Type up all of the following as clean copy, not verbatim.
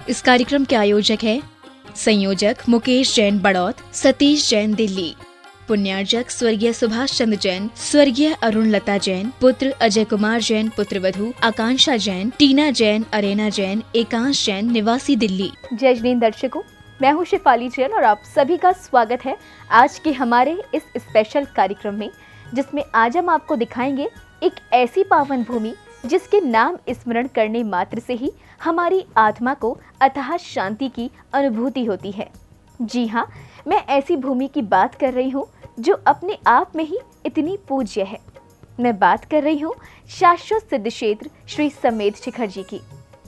इस कार्यक्रम के आयोजक है संयोजक मुकेश जैन बड़ौत, सतीश जैन दिल्ली, पुण्यार्जक स्वर्गीय सुभाष चंद्र जैन, स्वर्गीय अरुण लता जैन, पुत्र अजय कुमार जैन, पुत्रवधू आकांक्षा जैन, टीना जैन, अरेना जैन, एकांश जैन, निवासी दिल्ली। जय हिंद दर्शकों, मैं हूं शेफाली जैन और आप सभी का स्वागत है आज के हमारे इस स्पेशल कार्यक्रम में, जिसमें आज हम आपको दिखाएंगे एक ऐसी पावन भूमि जिसके नाम स्मरण करने मात्र से ही हमारी आत्मा को अथाह शांति की अनुभूति होती है। जी हाँ, मैं ऐसी भूमि की बात कर रही हूँ जो अपने आप में ही इतनी पूज्य है। मैं बात कर रही हूँ शाश्वत सिद्ध क्षेत्र श्री समेत शिखर जी की,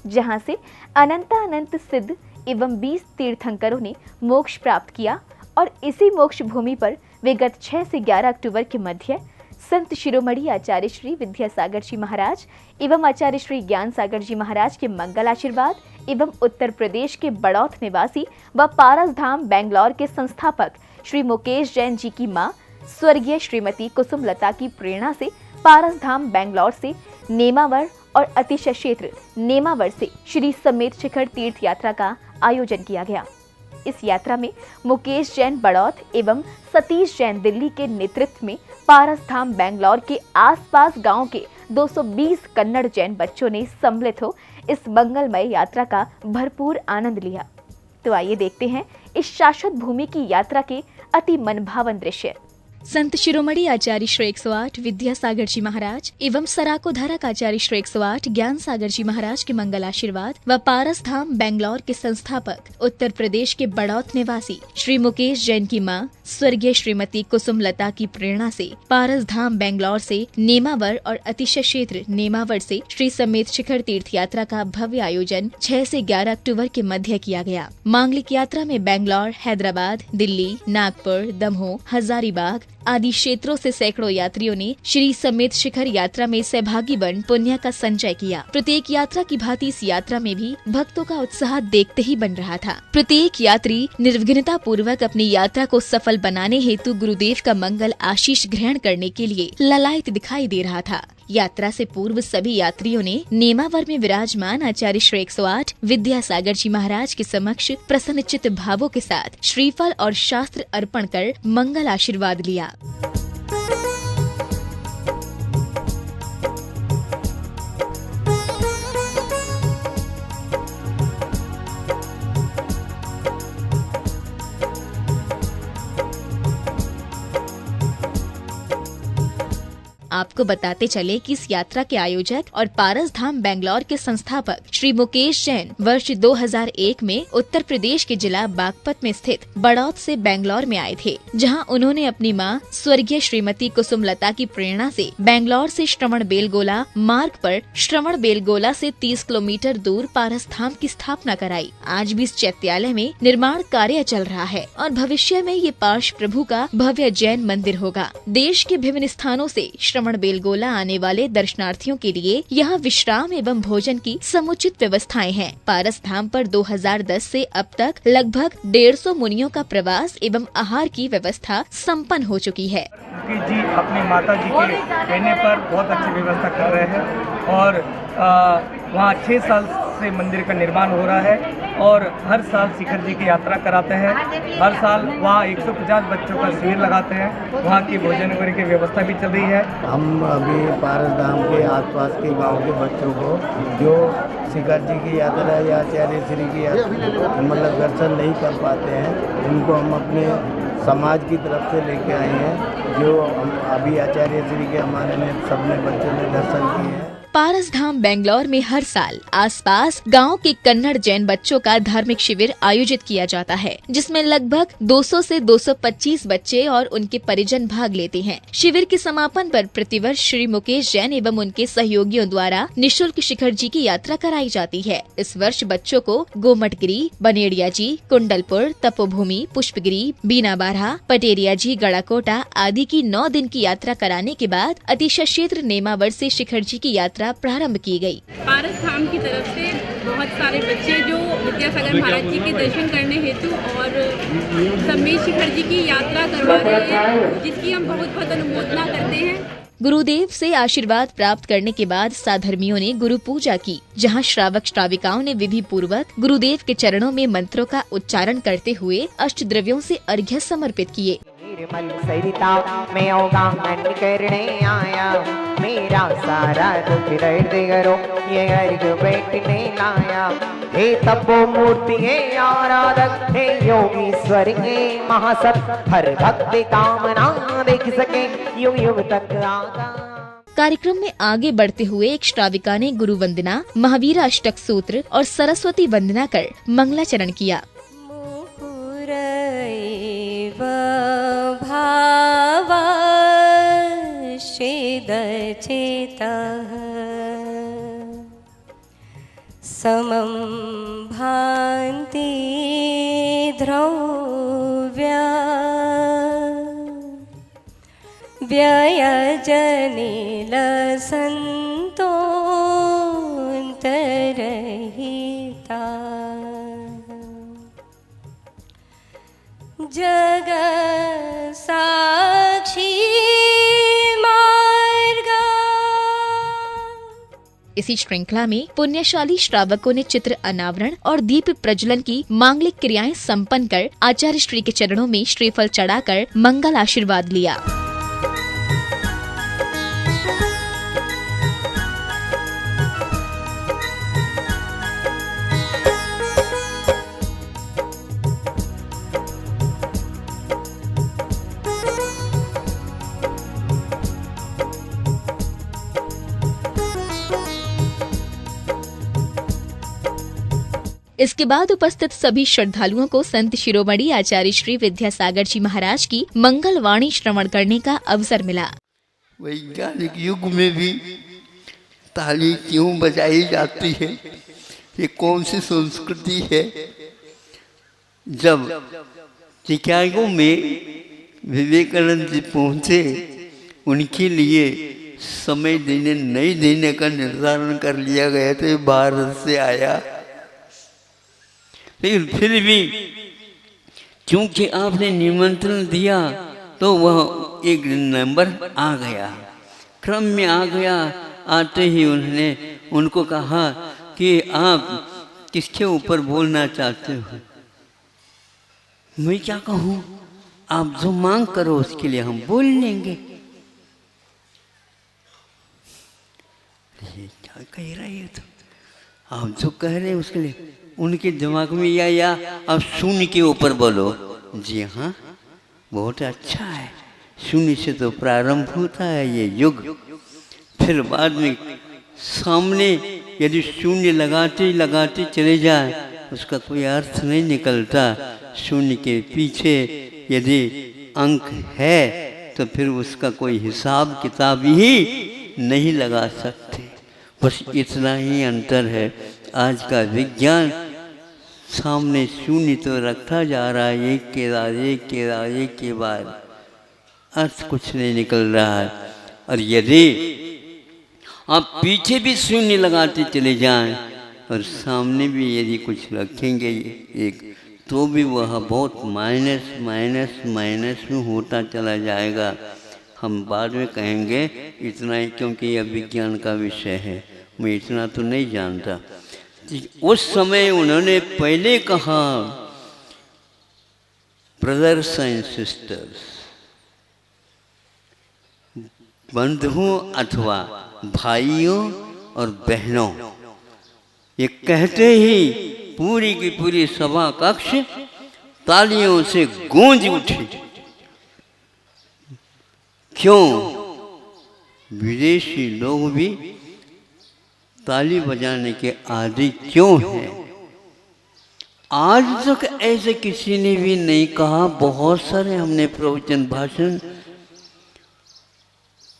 जहाँ से अनंत सिद्ध एवं 20 तीर्थंकरों ने मोक्ष प्राप्त किया और इसी मोक्ष भूमि पर विगत 6 से 11 अक्टूबर के मध्य संत शिरोमणि आचार्य श्री विद्यासागर जी महाराज एवं आचार्य श्री ज्ञान सागर जी महाराज के मंगल आशीर्वाद एवं उत्तर प्रदेश के बड़ौत निवासी व पारस धाम बेंगलौर के संस्थापक श्री मुकेश जैन जी की मां स्वर्गीय श्रीमती कुसुम लता की प्रेरणा से पारस धाम बेंगलौर से नेमावर और अतिशय क्षेत्र नेमावर से श्री समेत शिखर तीर्थ यात्रा का आयोजन किया गया। इस यात्रा में मुकेश जैन बड़ौत एवं सतीश जैन दिल्ली के नेतृत्व में पारस धाम बेंगलौर के आसपास गांव के 220 कन्नड़ जैन बच्चों ने सम्मिलित हो इस मंगलमय यात्रा का भरपूर आनंद लिया। तो आइए देखते हैं इस शाश्वत भूमि की यात्रा के अति मनभावन दृश्य। संत शिरोमणि आचार्य श्री 108 विद्यासागर जी महाराज एवं सराकोधारक आचार्य श्री 108 ज्ञान सागर जी महाराज के मंगल आशीर्वाद व पारस धाम बेंगलौर के संस्थापक उत्तर प्रदेश के बड़ौत निवासी श्री मुकेश जैन की मां स्वर्गीय श्रीमती कुसुम लता की प्रेरणा से पारस धाम बेंगलौर से नेमावर और अतिशय क्षेत्र नेमावर से श्री समेत शिखर तीर्थ यात्रा का भव्य आयोजन 6 से 11 अक्टूबर के मध्य किया गया। मांगलिक यात्रा में बेंगलौर, हैदराबाद, दिल्ली, नागपुर, दमोह, हजारीबाग आदि क्षेत्रों से सैकड़ों यात्रियों ने श्री समेत शिखर यात्रा में सहभागी बन पुण्य का संचय किया। प्रत्येक यात्रा की भांति इस यात्रा में भी भक्तों का उत्साह देखते ही बन रहा था। प्रत्येक यात्री निर्विघ्नता पूर्वक अपनी यात्रा को सफल बनाने हेतु गुरुदेव का मंगल आशीष ग्रहण करने के लिए ललायत दिखाई दे रहा था। यात्रा से पूर्व सभी यात्रियों ने नेमावर में विराजमान आचार्य श्री 108 विद्यासागर जी महाराज के समक्ष प्रसन्नचित्त भावों के साथ श्रीफल और शास्त्र अर्पण कर मंगल आशीर्वाद लिया। आपको बताते चले कि इस यात्रा के आयोजक और पारस धाम बेंगलौर के संस्थापक श्री मुकेश जैन वर्ष 2001 में उत्तर प्रदेश के जिला बागपत में स्थित बड़ौत से बेंगलौर में आए थे, जहां उन्होंने अपनी मां स्वर्गीय श्रीमती कुसुम लता की प्रेरणा से बेंगलौर से श्रवण बेलगोला मार्ग पर श्रवण बेलगोला से 30 किलोमीटर दूर पारस धाम की स्थापना कराई। आज भी इस चैत्यालय में निर्माण कार्य चल रहा है और भविष्य में ये पार्श प्रभु का भव्य जैन मंदिर होगा। देश के विभिन्न स्थानों से श्रवण बेलगोला आने वाले दर्शनार्थियों के लिए यहाँ विश्राम एवं भोजन की समुचित व्यवस्थाएं हैं। पारस धाम पर 2010 से अब तक लगभग 150 मुनियों का प्रवास एवं आहार की व्यवस्था संपन्न हो चुकी है। जी अपने माता जी के कहने पर बहुत अच्छी व्यवस्था कर रहे हैं और वहाँ 6 साल से मंदिर का निर्माण हो रहा है और हर साल शिखर जी की यात्रा कराते हैं। हर साल वहाँ 150 बच्चों का शिविर लगाते हैं। वहाँ की भोजन वगैरह की व्यवस्था भी चल रही है। हम अभी पारस धाम के आसपास के गांव के बच्चों को जो शिखर जी की यात्रा या आचार्य श्री की यात्रा मतलब दर्शन नहीं कर पाते हैं, उनको हम अपने समाज की तरफ से लेके आए हैं। जो हम अभी आचार्य श्री के हमारे ने सबने बच्चों ने दर्शन किए हैं। पारस धाम बेंगलौर में हर साल आसपास गांव के कन्नड़ जैन बच्चों का धार्मिक शिविर आयोजित किया जाता है, जिसमें लगभग 200 से 225 बच्चे और उनके परिजन भाग लेते हैं। शिविर के समापन पर प्रतिवर्ष श्री मुकेश जैन एवं उनके सहयोगियों द्वारा निःशुल्क शिखर जी की यात्रा कराई जाती है। इस वर्ष बच्चों को गोमटगिरी, बनेड़िया जी, कुंडलपुर, तपोभूमि, पुष्पगिरी, बीनाबारहा, पटेरिया जी, गड़ाकोटा आदि की 9 दिन की यात्रा कराने के बाद अतिशय क्षेत्र नेमावर से शिखर जी की यात्रा प्रारंभ की गई। पारस धाम की तरफ से बहुत सारे बच्चे जो विद्यासागर महाराज जी के दर्शन करने हेतु और समेत शिखर जी की यात्रा करवा रहे हैं, जिसकी हम बहुत बहुत अनुमोदना करते हैं। गुरुदेव से आशीर्वाद प्राप्त करने के बाद साधर्मियों ने गुरु पूजा की, जहां श्रावक श्राविकाओं ने विधि पूर्वक गुरुदेव के चरणों में मंत्रों का उच्चारण करते हुए अष्टद्रव्यों से अर्घ्य समर्पित किए। निर्मल सरिता में अवगाहन करने आया, मेरा सारा दुख हृदय ये अर्घ बैठने लाया। हे तपो मूर्ति हे आराधक, हे योगीश्वर हे महासत, हर भक्त कामना देख सके युग युग तक आगा। कार्यक्रम में आगे बढ़ते हुए एक श्राविका ने गुरु वंदना, महावीर अष्टक सूत्र और सरस्वती वंदना कर मंगलाचरण किया। समं भान्ति द्रव्या व्ययजनिल सन्तोऽन्तरहिता जग साक्षी मार्गा। इसी श्रृंखला में पुण्यशाली श्रावकों ने चित्र अनावरण और दीप प्रज्वलन की मांगलिक क्रियाएं संपन्न कर आचार्य श्री के चरणों में श्रीफल चढ़ाकर मंगल आशीर्वाद लिया। इसके बाद उपस्थित सभी श्रद्धालुओं को संत शिरोमणि आचार्य श्री विद्यासागर जी महाराज की मंगल वाणी श्रवण करने का अवसर मिला। वैज्ञानिक युग में भी ताली क्यों बजाई जाती है, ये कौन सी संस्कृति है? जब शिकागो में विवेकानंद जी पहुँचे, उनके लिए समय देने नहीं देने का निर्धारण कर लिया गया, तो भारत से आया। लेकिन फिर भी क्योंकि आपने निमंत्रण दिया तो वह एक नंबर आ गया, क्रम में आ गया। आते ही उन्होंने उनको कहा कि आप किसके ऊपर बोलना चाहते हो? मैं क्या कहूँ, आप जो मांग करो उसके लिए हम बोल लेंगे। ये क्या कह रहे हैं? तो आप जो कह रहे हैं उसके लिए उनके दिमाग में या अब शून्य के ऊपर बोलो। जी हाँ, बहुत अच्छा है, शून्य से तो प्रारंभ होता है ये युग। फिर बाद में सामने यदि शून्य लगाते लगाते चले जाए उसका कोई अर्थ नहीं निकलता। शून्य के पीछे यदि अंक है तो फिर उसका कोई हिसाब किताब ही नहीं लगा सकते। बस इतना ही अंतर है। आज का विज्ञान सामने शून्य तो रखता जा रहा है, एक के बाद अर्थ कुछ नहीं निकल रहा है। और यदि आप पीछे भी शून्य लगाते चले जाएं और सामने भी यदि कुछ रखेंगे एक, तो भी वह बहुत माइनस माइनस माइनस में होता चला जाएगा। हम बाद में कहेंगे इतना ही, क्योंकि यह विज्ञान का विषय है, मैं इतना तो नहीं जानता। उस समय उन्होंने पहले कहा, ब्रदर्स एंड सिस्टर्स, बंधुओं अथवा भाइयों और बहनों, ये कहते ही पूरी की पूरी सभा कक्ष तालियों से गूंज उठी। क्यों? विदेशी लोग भी ताली बजाने के आदि क्यों हैं? आज तक ऐसे किसी ने भी नहीं कहा। बहुत सारे हमने प्रवचन भाषण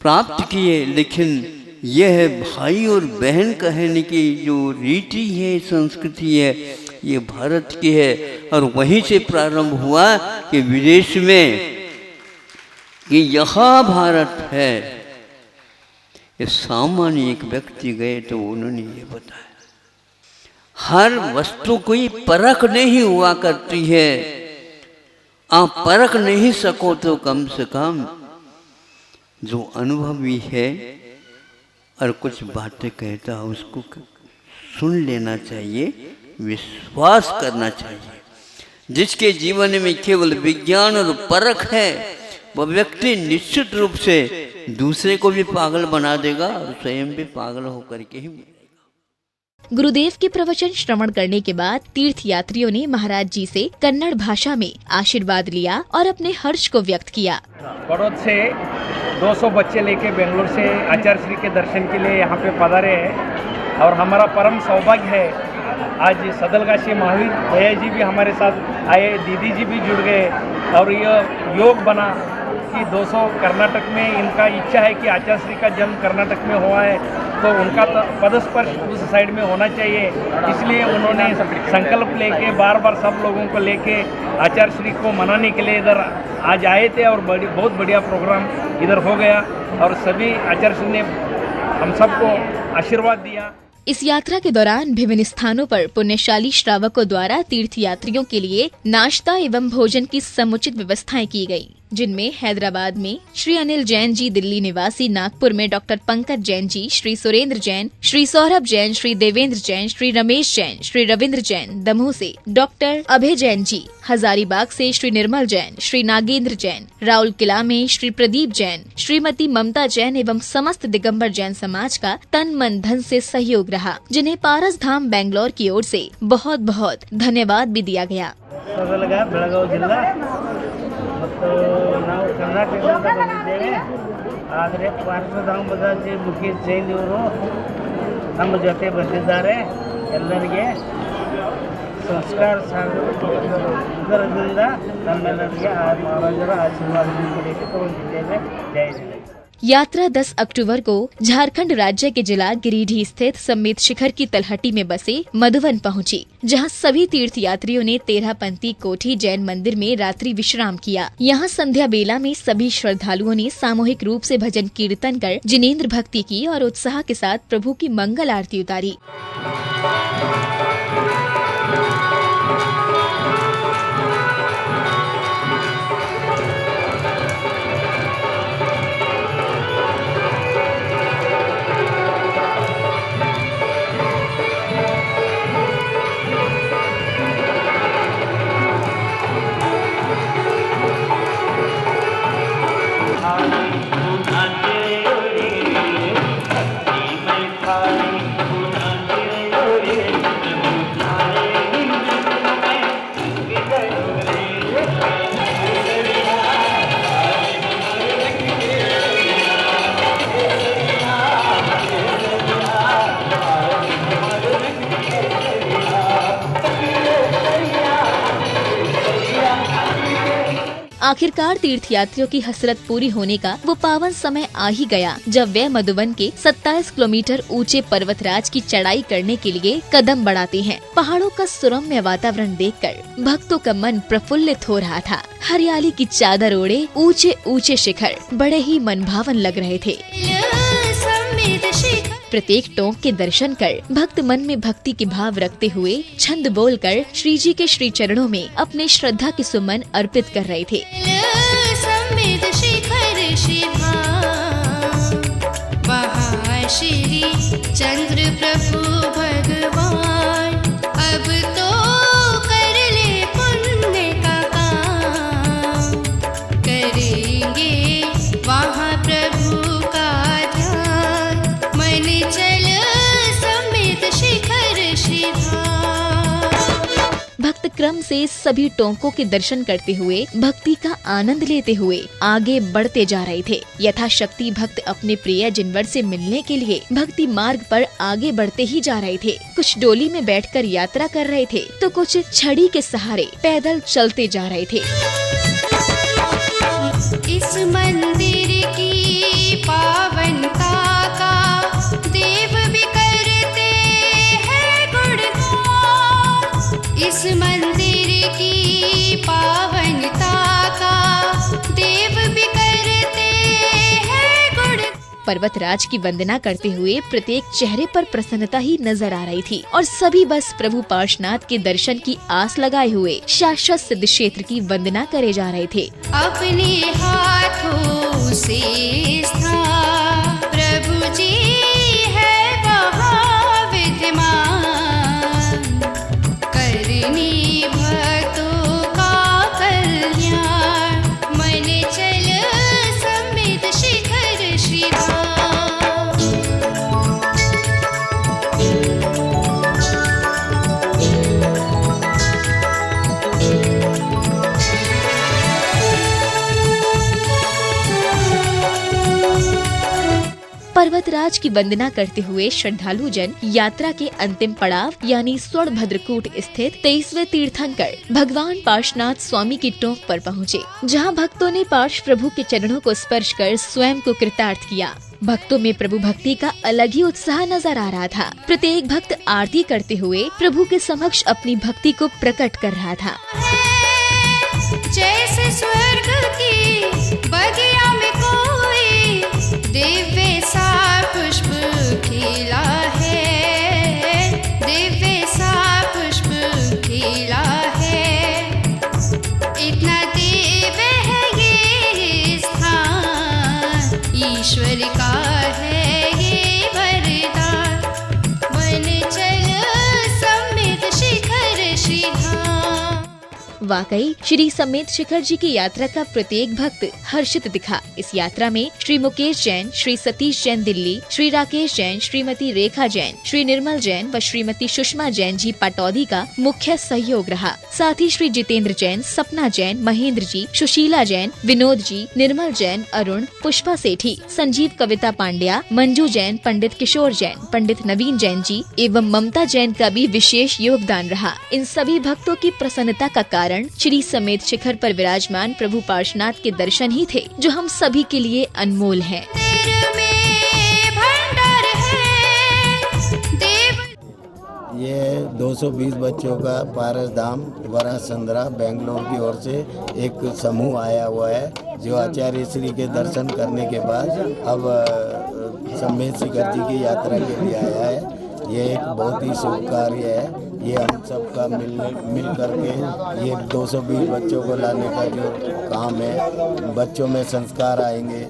प्राप्त किए, लेकिन यह भाई और बहन कहने की जो रीति है, संस्कृति है, ये भारत की है। और वहीं से प्रारंभ हुआ कि विदेश में कि यहाँ भारत है। ये सामान्य एक व्यक्ति गए तो उन्होंने ये बताया, हर वस्तु कोई परख नहीं हुआ करती है। आप परख नहीं सको तो कम से कम जो अनुभवी है और कुछ बातें कहता है उसको सुन लेना चाहिए, विश्वास करना चाहिए। जिसके जीवन में केवल विज्ञान और परख है वह व्यक्ति निश्चित रूप से दूसरे को भी पागल बना देगा और स्वयं भी पागल होकर के ही मरेगा। गुरुदेव के प्रवचन श्रवण करने के बाद तीर्थ यात्रियों ने महाराज जी से कन्नड़ भाषा में आशीर्वाद लिया और अपने हर्ष को व्यक्त किया। बड़ौद से 200 बच्चे लेके बेंगलोर से आचार्य श्री के दर्शन के लिए यहाँ पे पधारे हैं और हमारा परम सौभाग्य है आज सदलगाछी महावीर भैया जी भी हमारे साथ आए, दीदी जी भी जुड़ गए और यह योग बना कि 200 कर्नाटक में इनका इच्छा है कि आचार्य श्री का जन्म कर्नाटक में हुआ है तो उनका पदस्पर्श उस साइड में होना चाहिए, इसलिए उन्होंने संकल्प लेके बार बार सब लोगों को लेके आचार्य श्री को मनाने के लिए इधर आज आए थे और बहुत बढ़िया प्रोग्राम इधर हो गया और सभी आचार्य श्री ने हम सबको आशीर्वाद दिया। इस यात्रा के दौरान विभिन्न स्थानों पर पुण्यशाली श्रावकों द्वारा तीर्थ यात्रियों के लिए नाश्ता एवं भोजन की समुचित व्यवस्थाएं की गयी, जिनमें हैदराबाद में श्री अनिल जैन जी, दिल्ली निवासी, नागपुर में डॉक्टर पंकज जैन जी, श्री सुरेंद्र जैन, श्री सौरभ जैन, श्री देवेंद्र जैन, श्री रमेश जैन, श्री रविंद्र जैन, दमोह से डॉक्टर अभय जैन जी, हजारीबाग से श्री निर्मल जैन, श्री नागेंद्र जैन, राउरकेला में श्री प्रदीप जैन, श्रीमती ममता जैन एवं समस्त दिगंबर जैन समाज का तन मन धन से सहयोग रहा, जिन्हें पारस धाम बेंगलोर की ओर से बहुत बहुत धन्यवाद भी दिया गया। ಬೆಳಗಾವಿ ಜಿಲ್ಲಾ ಮತ್ತು ನಾವು ಕರ್ನಾಟಕದಿಂದ ಬಂದಿದ್ದೇವೆ, ಆದರೆ ಪಾರ್ಶ್ವಧಾಮ ಬದಾಜಿ ಮುಖೇಶ್ ಜೈನ್ ಇವರು ನಮ್ಮ ಜೊತೆ ಬಂದಿದ್ದಾರೆ। ಎಲ್ಲರಿಗೆ ಸಂಸ್ಕಾರ ಇದರಿಂದ ನಮ್ಮೆಲ್ಲರಿಗೆ ಮಹಾರಾಜರ ಆಶೀರ್ವಾದ ಪಡೆಯಲಿಕ್ಕೆ ಬಂದಿದ್ದೇವೆ। ಜೈ ಜಿಲ್ಲೆ। यात्रा 10 अक्टूबर को झारखंड राज्य के जिला गिरिडीह स्थित सम्मित शिखर की तलहटी में बसे मधुवन पहुंची, जहां सभी तीर्थ यात्रियों ने 13 पंथी कोठी जैन मंदिर में रात्रि विश्राम किया। यहां संध्या बेला में सभी श्रद्धालुओं ने सामूहिक रूप से भजन कीर्तन कर जिनेंद्र भक्ति की और उत्साह के साथ प्रभु की मंगल आरती उतारी। आखिरकार तीर्थ यात्रियों की हसरत पूरी होने का वो पावन समय आ ही गया, जब वे मधुबन के 27 किलोमीटर ऊंचे पर्वतराज की चढ़ाई करने के लिए कदम बढ़ाते हैं। पहाड़ों का सुरम्य वातावरण देखकर भक्तों का मन प्रफुल्लित हो रहा था। हरियाली की चादर ओढ़े ऊंचे ऊंचे शिखर बड़े ही मनभावन लग रहे थे। प्रत्येक टोंक के दर्शन कर भक्त मन में भक्ति के भाव रखते हुए छंद बोलकर श्री जी के श्री चरणों में अपने श्रद्धा के सुमन अर्पित कर रहे थे। श्री चंद्र प्रभु भगवान अब तो कर ले पुण्य का काम, करेंगे वहाँ प्रभु का ध्यान, मन चल समित शिखर श्रीधाम। भक्त क्रम से सभी टोंकों के दर्शन करते हुए भक्ति का आनंद लेते हुए आगे बढ़ते जा रहे थे। यथाशक्ति भक्त अपने प्रिय जिनवर से मिलने के लिए भक्ति मार्ग पर आगे बढ़ते ही जा रहे थे। कुछ डोली में बैठकर यात्रा कर रहे थे तो कुछ छड़ी के सहारे पैदल चलते जा रहे थे। इस मंदिर की पावनता का देव भी करते हैं गुणगान, इस मंदिर की पावनता का देव भी करते हैं गुणगान। पर्वतराज की वंदना करते हुए प्रत्येक चेहरे पर प्रसन्नता ही नजर आ रही थी और सभी बस प्रभु पार्श्वनाथ के दर्शन की आस लगाए हुए शाश्वत सिद्ध क्षेत्र की वंदना करे जा रहे थे। अपने हाथों से पर्वतराज की वंदना करते हुए श्रद्धालु जन यात्रा के अंतिम पड़ाव यानी स्वर्ण भद्रकूट स्थित 23वें तीर्थंकर भगवान पार्श्वनाथ स्वामी की टोंक पर पहुँचे, जहाँ भक्तों ने पार्श्व प्रभु के चरणों को स्पर्श कर स्वयं को कृतार्थ किया। भक्तों में प्रभु भक्ति का अलग ही उत्साह नजर आ रहा था। प्रत्येक भक्त आरती करते हुए प्रभु के समक्ष अपनी भक्ति को प्रकट कर रहा था। जैसे स्वर्ग की बगिया में कोई दिव्य सा पुष्प खिला है, दिव्य सा पुष्प खिला है। इतना दिव्य है ये स्थान, ईश्वर का है ये वरदान। मन चल समेत शिखर श्रीधाम। वाकई श्री समेत शिखर जी की यात्रा का प्रत्येक भक्त हर्षित दिखा। इस यात्रा में श्री मुकेश जैन, श्री सतीश जैन दिल्ली, श्री राकेश जैन, श्रीमती रेखा जैन, श्री निर्मल जैन व श्रीमती सुषमा जैन जी पाटौदी का मुख्य सहयोग रहा। साथ ही श्री जितेंद्र जैन, सपना जैन, महेंद्र जी, सुशीला जैन, विनोद जी, निर्मल जैन, अरुण, पुष्पा सेठी, संजीव कविता पांड्या, मंजू जैन, पंडित किशोर जैन, पंडित नवीन जैन जी एवं ममता जैन का भी विशेष योगदान रहा। इन सभी भक्तों की प्रसन्नता का कारण श्री समेत शिखर पर विराजमान प्रभु पार्श्वनाथ के दर्शन ही थे, जो हम सभी के लिए अनमोल हैं। ये 220 बच्चों का पारस धाम वरा संद्रा बेंगलोर की ओर से एक समूह आया हुआ है, जो आचार्य श्री के दर्शन करने के बाद अब समेत शिखर जी की यात्रा के लिए आया है। ये एक बहुत ही शुभ कार्य है। ये हम सबका मिल करके ये 220 बच्चों को लाने का जो काम है, बच्चों में संस्कार आएंगे,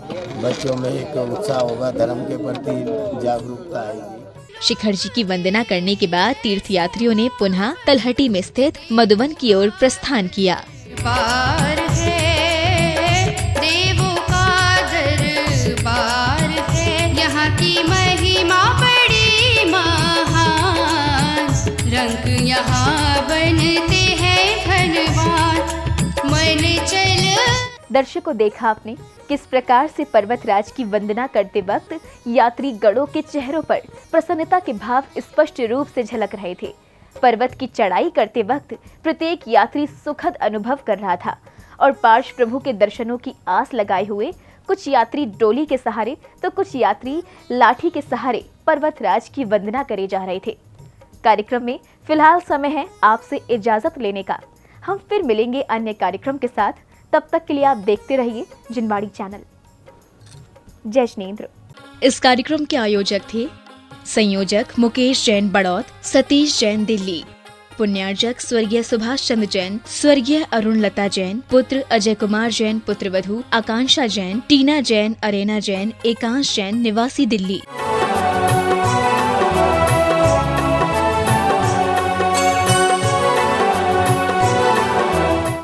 बच्चों में एक उत्साह होगा, धर्म के प्रति जागरूकता आएगी। शिखर जी की वंदना करने के बाद तीर्थयात्रियों ने पुनः तलहटी में स्थित मधुवन की ओर प्रस्थान किया। पार है देवों का दरबार है, यहाँ की महिमा बड़ी महान, रंग यहाँ बनते हैं धनवान। मन चल दर्शकों, देखा आपने किस प्रकार से पर्वतराज की वंदना करते वक्त यात्री गणों के चेहरों पर प्रसन्नता के भाव स्पष्ट रूप से झलक रहे थे। पर्वत की चढ़ाई करते वक्त प्रत्येक यात्री सुखद अनुभव कर रहा था और पार्श्व प्रभु के दर्शनों की आस लगाए हुए कुछ यात्री डोली के सहारे तो कुछ यात्री लाठी के सहारे पर्वतराज की वंदना करे जा रहे थे। कार्यक्रम में फिलहाल समय है आपसे इजाजत लेने का। हम फिर मिलेंगे अन्य कार्यक्रम के साथ। तब तक के लिए आप देखते रहिए जिनवाड़ी चैनल। जय जिनेंद्र। इस कार्यक्रम के आयोजक थे संयोजक मुकेश जैन बड़ौत, सतीश जैन दिल्ली, पुण्यार्जक स्वर्गीय सुभाष चंद्र जैन, स्वर्गीय अरुण लता जैन, पुत्र अजय कुमार जैन, पुत्रवधू आकांक्षा जैन, टीना जैन, अरेना जैन, एकांश जैन निवासी दिल्ली।